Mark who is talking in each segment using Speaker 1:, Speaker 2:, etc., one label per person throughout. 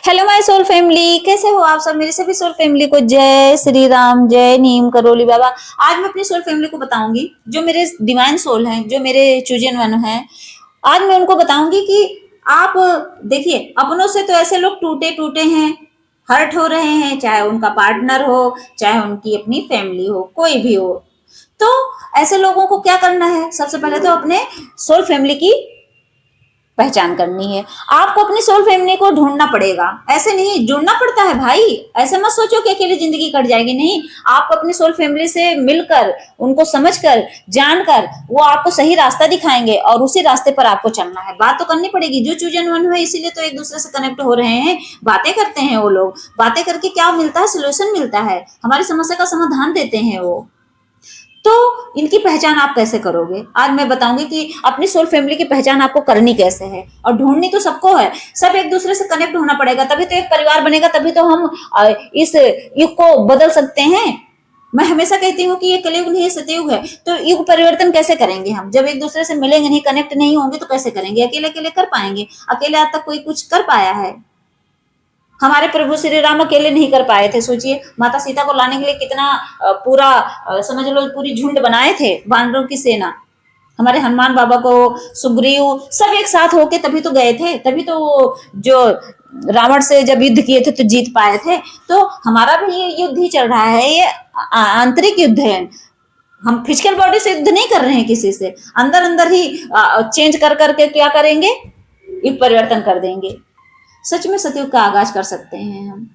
Speaker 1: Hello my soul family, कैसे हो आप सब। मेरी सभी सोल फैमिली को जय श्री राम, जय नीम करोली बाबा। आज मैं अपनी सोल फैमिली को बताऊंगी, जो मेरे डिवाइन सोल हैं, जो मेरे चूजन वन हैं। आज मैं उनको बताऊंगी कि आप देखिए, अपनों से तो ऐसे लोग टूटे टूटे हैं, हर्ट हो रहे हैं, चाहे उनका पार्टनर हो, चाहे उनकी अपनी फैमिली हो, कोई भी हो। तो ऐसे लोगों को क्या करना है, सबसे पहले तो अपने सोल फैमिली की पहचान करनी है। आपको अपनी सोल फैमिली को ढूंढना पड़ेगा, ऐसे नहीं जुड़ना पड़ता है भाई। ऐसे मत सोचो कि अकेले जिंदगी कट जाएगी, नहीं। आपको अपनी सोल फैमिली से मिलकर, उनको समझकर, जानकर, वो आपको सही रास्ता दिखाएंगे और उसी रास्ते पर आपको चलना है। बात तो करनी पड़ेगी, जो चूजन वन है, इसीलिए तो एक दूसरे से कनेक्ट हो रहे हैं, बातें करते हैं वो लोग। बातें करके क्या मिलता है, सोल्यूशन मिलता है, हमारी समस्या का समाधान देते हैं वो। तो इनकी पहचान आप कैसे करोगे, आज मैं बताऊंगी कि अपनी सोल फैमिली की पहचान आपको करनी कैसे है। और ढूंढनी तो सबको है, सब एक दूसरे से कनेक्ट होना पड़ेगा, तभी तो एक परिवार बनेगा, तभी तो हम इस युग को बदल सकते हैं। मैं हमेशा कहती हूँ कि ये कलयुग नहीं सतयुग है। तो युग परिवर्तन कैसे करेंगे हम, जब एक दूसरे से मिलेंगे नहीं, कनेक्ट नहीं होंगे, तो कैसे करेंगे। अकेले अकेले कर पाएंगे? अकेले आज तक कोई कुछ कर पाया है? हमारे प्रभु श्री राम अकेले नहीं कर पाए थे। सोचिए, माता सीता को लाने के लिए कितना पूरा समझ लो पूरी झुंड बनाए थे, वानरों की सेना। हमारे हनुमान बाबा को, सुग्रीव, सब एक साथ होके तभी तो गए थे, तभी तो जो रावण से जब युद्ध किए थे तो जीत पाए थे। तो हमारा भी ये युद्ध ही चल रहा है, ये आंतरिक युद्ध है। हम फिजिकल बॉडी से युद्ध नहीं कर रहे हैं किसी से, अंदर अंदर ही चेंज कर करके क्या करेंगे, युग परिवर्तन कर देंगे। सच में सतयुग का आगाज कर सकते हैं हम।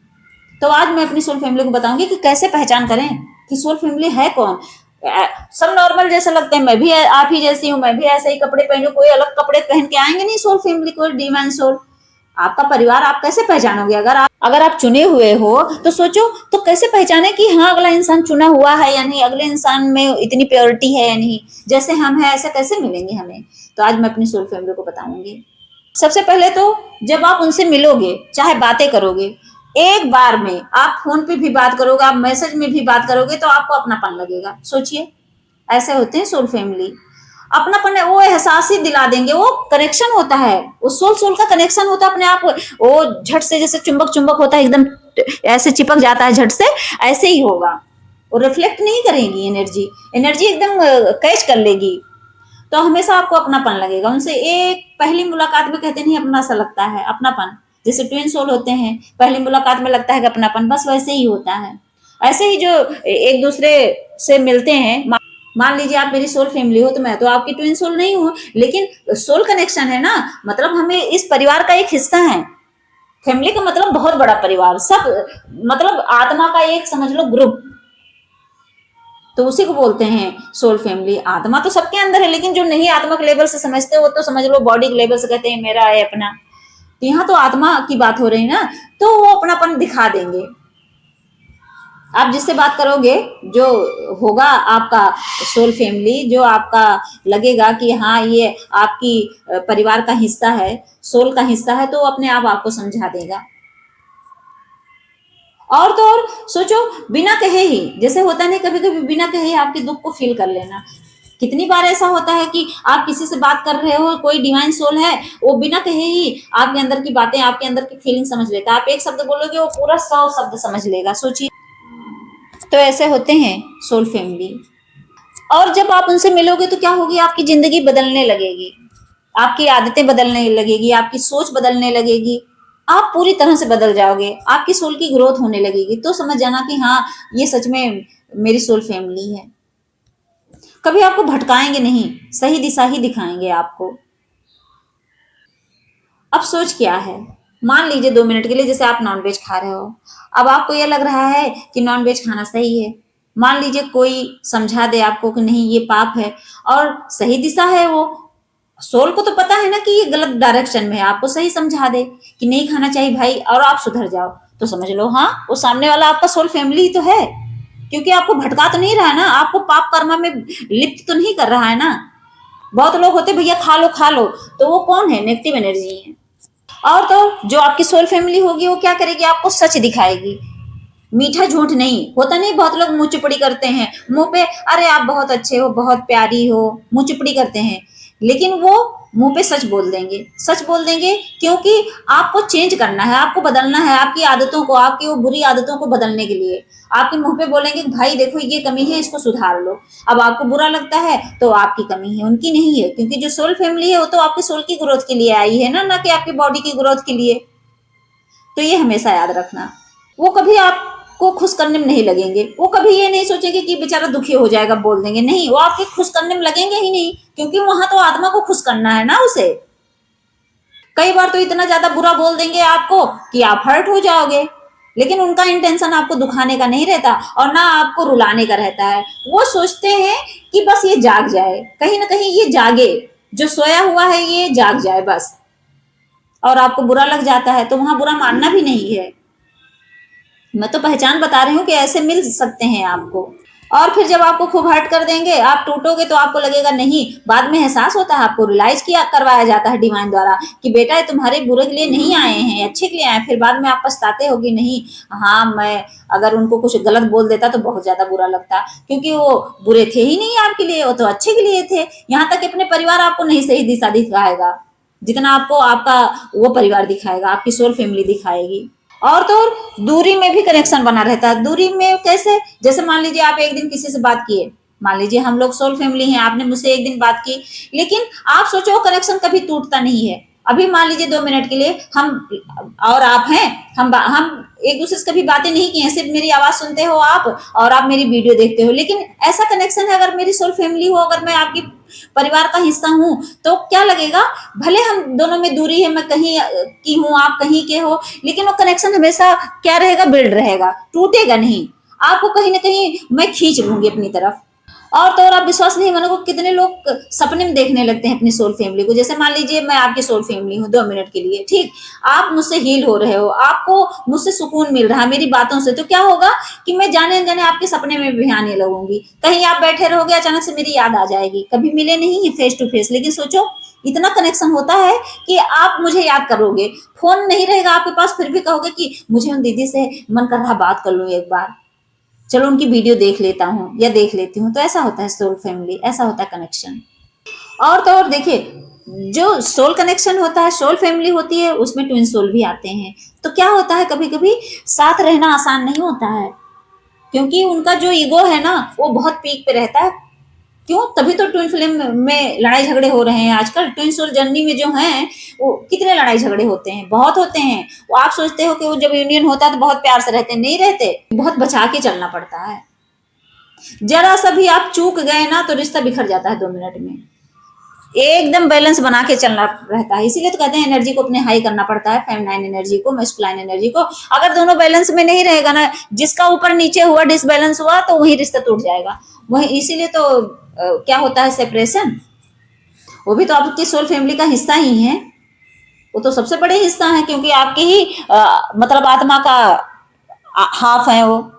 Speaker 1: तो आज मैं अपनी सोल फैमिली को बताऊंगी कि कैसे पहचान करें कि सोल फैमिली है कौन। सब नॉर्मल जैसे लगते हैं, मैं भी आप ही जैसी हूँ, मैं भी ऐसे ही कपड़े पहनू, कोई अलग कपड़े पहन के आएंगे नहीं सोल फैमिली को, डिवाइन सोल। आपका परिवार आप कैसे पहचानोगे, अगर आप चुने हुए हो तो सोचो, तो कैसे पहचाने कि हाँ अगला इंसान चुना हुआ है या नहीं, अगले इंसान में इतनी प्योरिटी है या नहीं, जैसे हम है ऐसे कैसे मिलेंगे हमें। तो आज मैं अपनी सोल फैमिली को बताऊंगी। सबसे पहले तो जब आप उनसे मिलोगे, चाहे बातें करोगे, एक बार में आप फोन पे भी बात करोगे, आप मैसेज में भी बात करोगे, तो आपको अपनापन लगेगा। सोचिए, ऐसे होते हैं सोल फैमिली। अपनापन है, वो एहसास ही दिला देंगे, वो कनेक्शन होता है, वो सोल सोल का कनेक्शन होता है अपने आप। वो झट से जैसे चुंबक चुंबक होता है, एकदम ऐसे चिपक जाता है झट से, ऐसे ही होगा। वो रिफ्लेक्ट नहीं करेंगी एनर्जी, एनर्जी एकदम कैच कर लेगी। तो हमेशा आपको अपनापन लगेगा उनसे। एक पहली मुलाकात में कहते नहीं अपना सा लगता है, अपनापन। जैसे ट्विन सोल होते हैं, पहली मुलाकात में लगता है कि अपनापन, बस वैसे ही होता है। ऐसे ही जो एक दूसरे से मिलते हैं, मान लीजिए आप मेरी सोल फैमिली हो, तो मैं तो आपकी ट्विन सोल नहीं हूँ, लेकिन सोल कनेक्शन है ना, मतलब हमें इस परिवार का एक हिस्सा है। फैमिली का मतलब बहुत बड़ा परिवार, सब मतलब आत्मा का एक समझ लो ग्रुप, तो उसी को बोलते हैं सोल फैमिली। आत्मा तो सबके अंदर है, लेकिन जो नहीं आत्मा के लेवल से समझते हो तो समझ लो बॉडी के लेवल से कहते हैं मेरा है अपना। तो यहाँ तो आत्मा की बात हो रही है ना, तो वो अपनापन दिखा देंगे। आप जिससे बात करोगे, जो होगा आपका सोल फैमिली, जो आपका लगेगा कि हाँ ये आपकी परिवार का हिस्सा है, सोल का हिस्सा है, तो अपने आप आपको समझा देगा। और तो और सोचो, बिना कहे ही, जैसे होता नहीं कभी कभी बिना कहे ही आपके दुख को फील कर लेना। कितनी बार ऐसा होता है कि आप किसी से बात कर रहे हो, कोई डिवाइन सोल है, वो बिना कहे ही आपके अंदर की बातें, आपके अंदर की फीलिंग समझ लेता है। आप एक शब्द बोलोगे, वो पूरा 100 शब्द समझ लेगा। सोचिए, तो ऐसे होते हैं सोल फैमिली। और जब आप उनसे मिलोगे तो क्या होगी, आपकी जिंदगी बदलने लगेगी, आपकी आदतें बदलने लगेगी, आपकी सोच बदलने लगेगी, आप पूरी तरह से बदल जाओगे, आपकी सोल की ग्रोथ होने लगेगी। तो समझ जाना कि हाँ ये सच में मेरी सोल फैमिली है। कभी आपको भटकाएंगे नहीं, सही दिशा ही दिखाएंगे आपको। अब सोच क्या है, मान लीजिए 2 मिनट के लिए, जैसे आप नॉनवेज खा रहे हो, अब आपको यह लग रहा है कि नॉनवेज खाना सही है। मान लीजिए कोई समझा दे आपको कि नहीं ये पाप है, और सही दिशा है वो। सोल को तो पता है ना कि ये गलत डायरेक्शन में है, आपको सही समझा दे कि नहीं खाना चाहिए भाई, और आप सुधर जाओ, तो समझ लो हाँ वो सामने वाला आपका सोल फैमिली तो है। क्योंकि आपको भटका तो नहीं रहा है ना, आपको पाप कर्म में लिप्त तो नहीं कर रहा है ना। बहुत लोग होते भैया खा लो खा लो, तो वो कौन है, नेगेटिव एनर्जी है। और तो जो आपकी सोल फैमिली होगी, वो क्या करेगी, आपको सच दिखाएगी, मीठा झूठ नहीं। होता नहीं, बहुत लोग मुंह चुपड़ी करते हैं, मुंह पे अरे आप बहुत अच्छे हो, बहुत प्यारी हो, मुंह चुपड़ी करते हैं, लेकिन वो मुंह पे सच बोल देंगे, सच बोल देंगे, क्योंकि आपको चेंज करना है, आपको बदलना है आपकी आदतों को, आपकी वो बुरी आदतों को बदलने के लिए। आपके मुंह पे बोलेंगे कि भाई देखो ये कमी है, इसको सुधार लो। अब आपको बुरा लगता है तो आपकी कमी है, उनकी नहीं है, क्योंकि जो सोल फैमिली है वो तो आपकी सोल की ग्रोथ के लिए आई है ना कि आपकी बॉडी की ग्रोथ के लिए। तो ये हमेशा याद रखना। वो कभी आपको खुश करने में नहीं लगेंगे, वो कभी ये नहीं सोचेंगे कि बेचारा दुखी हो जाएगा बोल देंगे, नहीं, वो आपके खुश करने में लगेंगे ही नहीं, क्योंकि वहां तो आत्मा को खुश करना है ना उसे। कई बार तो इतना ज्यादा बुरा बोल देंगे आपको कि आप हर्ट हो जाओगे, लेकिन उनका इंटेंशन आपको दुखाने का नहीं रहता और ना आपको रुलाने का रहता है। वो सोचते हैं कि बस ये जाग जाए, कहीं ना कहीं ये जागे, जो सोया हुआ है ये जाग जाए बस। और आपको बुरा लग जाता है तो वहां बुरा मानना भी नहीं है। मैं तो पहचान बता रही हूँ कि ऐसे मिल सकते हैं आपको। और फिर जब आपको खूब हर्ट कर देंगे, आप टूटोगे तो आपको लगेगा नहीं, बाद में एहसास होता है, आपको रियलाइज किया करवाया जाता है डिवाइन द्वारा कि बेटा ये तुम्हारे बुरे के लिए नहीं आए हैं, अच्छे के लिए आए। फिर बाद में आप पछताते हो कि नहीं, हाँ मैं अगर उनको कुछ गलत बोल देता तो बहुत ज्यादा बुरा लगता, क्योंकि वो बुरे थे ही नहीं आपके लिए, वो तो अच्छे के लिए थे। यहाँ तक कि अपने परिवार आपको नहीं सही दिशा दिखाएगा जितना आपको आपका वो परिवार दिखाएगा, आपकी सोल फैमिली दिखाएगी। और तो और दूरी में भी कनेक्शन बना रहता है। दूरी में कैसे? जैसे मान लीजिए आप एक दिन किसी से बात किए, मान लीजिए हम लोग सोल फैमिली हैं, आपने मुझसे एक दिन बात की, लेकिन आप सोचो कनेक्शन कभी टूटता नहीं है। अभी मान लीजिए 2 मिनट के लिए हम और आप हैं, हम एक दूसरे से कभी बातें नहीं की हैं, सिर्फ मेरी आवाज सुनते हो आप और आप मेरी वीडियो देखते हो, लेकिन ऐसा कनेक्शन है अगर मेरी सोल फैमिली हो, अगर मैं आपकी परिवार का हिस्सा हूं, तो क्या लगेगा? भले हम दोनों में दूरी है, मैं कहीं की हूं आप कहीं के हो, लेकिन वो कनेक्शन हमेशा क्या रहेगा? बिल्ड रहेगा, टूटेगा नहीं। आपको कहीं ना कहीं मैं खींच लूंगी अपनी तरफ। और तो और आप विश्वास नहीं मानोगे, कितने लोग सपने में देखने लगते हैं अपनी सोल फैमिली को। जैसे मान लीजिए मैं आपकी सोल फैमिली हूँ 2 मिनट के लिए, ठीक, आप मुझसे हील हो रहे हो, आपको मुझसे सुकून मिल रहा है मेरी बातों से, तो क्या होगा कि मैं जाने अनजाने आपके सपने में भी आने लगूंगी। कहीं आप बैठे रहोगे, अचानक से मेरी याद आ जाएगी। कभी मिले नहीं है फेस टू फेस, लेकिन सोचो इतना कनेक्शन होता है कि आप मुझे याद करोगे। फोन नहीं रहेगा आपके पास, फिर भी कहोगे कि मुझे उन दीदी से मन कर रहा बात कर लूं एक बार, चलो उनकी वीडियो देख लेता हूँ या देख लेती हूँ। तो ऐसा होता है सोल फैमिली, ऐसा होता है कनेक्शन। और तो और देखिए, जो सोल कनेक्शन होता है, सोल फैमिली होती है, उसमें ट्विन सोल भी आते हैं। तो क्या होता है, कभी कभी साथ रहना आसान नहीं होता है, क्योंकि उनका जो ईगो है ना वो बहुत पीक पे रहता है। क्यों? तभी तो ट्विन फिल्म में लड़ाई झगड़े हो रहे हैं आजकल। ट्विन सोल जर्नी में जो हैं वो कितने लड़ाई झगड़े होते हैं, बहुत होते हैं। वो आप सोचते हो कि वो जब यूनियन होता है तो बहुत प्यार से रहते हैं, नहीं रहते, बहुत बचा के चलना पड़ता है। जरा सा भी आप चूक गए ना तो रिश्ता बिखर जाता है 2 मिनट में। एकदम बैलेंस बना के चलना रहता है। इसीलिए तो कहते हैं एनर्जी को अपने हाई करना पड़ता है, फेमिनाइन एनर्जी को, मैस्कुलाइन एनर्जी को। अगर दोनों बैलेंस में नहीं रहेगा ना, जिसका ऊपर नीचे हुआ, डिसबैलेंस हुआ, तो वही रिश्ता टूट जाएगा। वही इसीलिए तो क्या होता है सेपरेशन। वो भी तो आपकी सोल फैमिली का हिस्सा ही है, वो तो सबसे बड़े हिस्सा है, क्योंकि आपके ही मतलब आत्मा का हाफ है वो।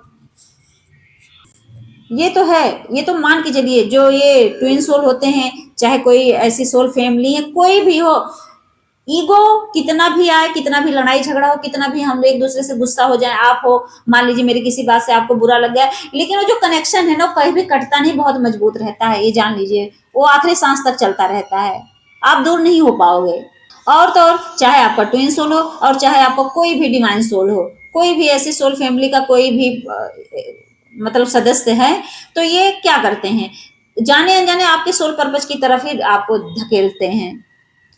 Speaker 1: ये तो है, ये तो मान के चलिए, जो ये ट्विन सोल होते हैं, चाहे कोई ऐसी सोल फैमिली है, कोई भी हो, ईगो कितना भी आए, कितना भी लड़ाई झगड़ा हो, कितना भी हम एक दूसरे से गुस्सा हो जाए, आप हो, मान लीजिए मेरी किसी बात से आपको बुरा लग गया, लेकिन वो जो कनेक्शन है ना वो कहीं भी कटता नहीं, बहुत मजबूत रहता है, ये जान लीजिए। वो आखिरी सांस तक चलता रहता है, आप दूर नहीं हो पाओगे। और तो और चाहे आपका ट्विन सोल हो और चाहे आपका कोई भी डिवाइन सोल हो, कोई भी ऐसी सोल फैमिली का कोई भी मतलब सदस्य है, तो ये क्या करते हैं, जाने अनजाने आपके सोल पर्पज की तरफ ही आपको धकेलते हैं।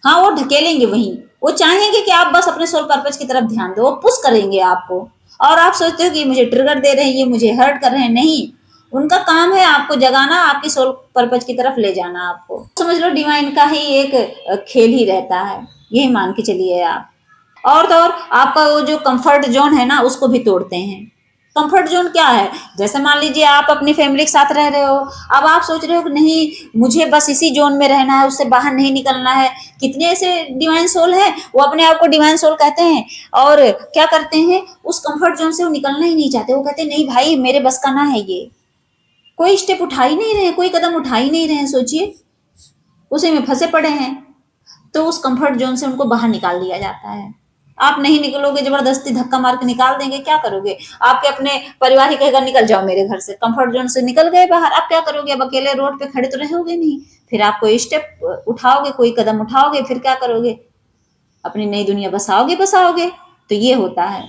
Speaker 1: हाँ, वो ढकेलेंगे वहीं, वो चाहेंगे कि आप बस अपने सोल पर्पज की तरफ ध्यान दो, वो पुश करेंगे आपको। और आप सोचते हो कि मुझे ट्रिगर दे रहे हैं, ये मुझे हर्ट कर रहे हैं, नहीं, उनका काम है आपको जगाना, आपकी सोल पर्पज की तरफ ले जाना। आपको समझ लो डिवाइन का ही एक खेल ही रहता है, यही मान के चलिए आप। और तो और आपका वो जो कंफर्ट जोन है ना उसको भी तोड़ते हैं। कंफर्ट जोन क्या है? जैसे मान लीजिए आप अपनी फैमिली के साथ रह रहे हो, अब आप सोच रहे हो कि नहीं मुझे बस इसी जोन में रहना है, उससे बाहर नहीं निकलना है। कितने ऐसे डिवाइन सोल हैं, वो अपने आप को डिवाइन सोल कहते हैं, और क्या करते हैं, उस कंफर्ट जोन से वो निकलना ही नहीं चाहते। वो कहते हैं नहीं भाई मेरे बस का ना है, ये कोई स्टेप उठा ही नहीं रहे, कोई कदम उठा ही नहीं रहे, सोचिए उसी में फंसे पड़े हैं। तो उस कंफर्ट जोन से उनको बाहर निकाल दिया जाता है। आप नहीं निकलोगे, जबरदस्ती धक्का मार के निकाल देंगे, क्या करोगे? आपके अपने परिवार ही कहेगा निकल जाओ मेरे घर से, कंफर्ट जोन से निकल गए बाहर, आप क्या करोगे? अब अकेले रोड पे खड़े तो रहोगे नहीं, फिर आप कोई स्टेप उठाओगे, कोई कदम उठाओगे, फिर क्या करोगे? अपनी नई दुनिया बसाओगे। तो ये होता है।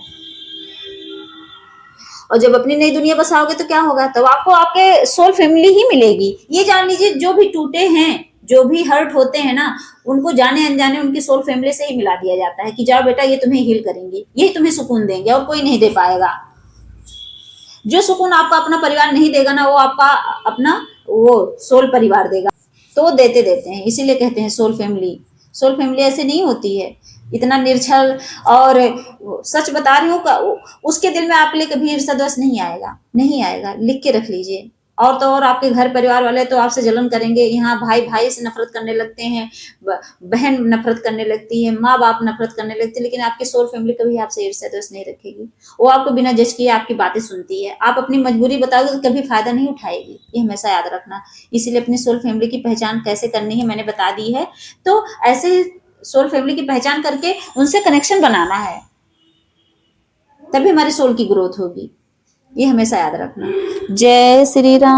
Speaker 1: और जब अपनी नई दुनिया बसाओगे तो क्या होगा? तब आपको आपके सोल फैमिली ही मिलेगी। ये जान लीजिए, जो भी टूटे हैं, जो भी हर्ट होते हैं ना, उनको जाने अनजाने उनकी सोल फैमिली से ही मिला दिया जाता है कि जाओ बेटा, ये तुम्हें हील करेंगी, यही तुम्हें सुकून देंगे और कोई नहीं दे पाएगा। जो सुकून आपका अपना परिवार नहीं देगा ना, वो आपका अपना वो सोल परिवार देगा। तो वो देते हैं, इसीलिए कहते हैं सोल फैमिली। सोल फैमिली ऐसे नहीं होती है, इतना निर्छल। और सच बता रही हूँ, उसके दिल में आपके लिए कभी ईर्ष्या द्वेष नहीं आएगा, नहीं आएगा, लिख के रख लीजिए। और तो और आपके घर परिवार वाले तो आपसे जलन करेंगे, यहाँ भाई भाई से नफरत करने लगते हैं, बहन नफरत करने लगती है, माँ बाप नफरत करने लगती है, लेकिन आपकी सोल फैमिली कभी आपसे ईर्ष्या द्वेष नहीं रखेगी। वो आपको बिना जज किए आपकी बातें सुनती है। आप अपनी मजबूरी बताओगे तो कभी फायदा नहीं उठाएगी, ये हमेशा याद रखना। इसीलिए अपनी सोल फैमिली की पहचान कैसे करनी है मैंने बता दी है। तो ऐसे सोल फैमिली की पहचान करके उनसे कनेक्शन बनाना है, तभी हमारी सोल की ग्रोथ होगी, ये हमेशा याद रखना। जय श्री राम।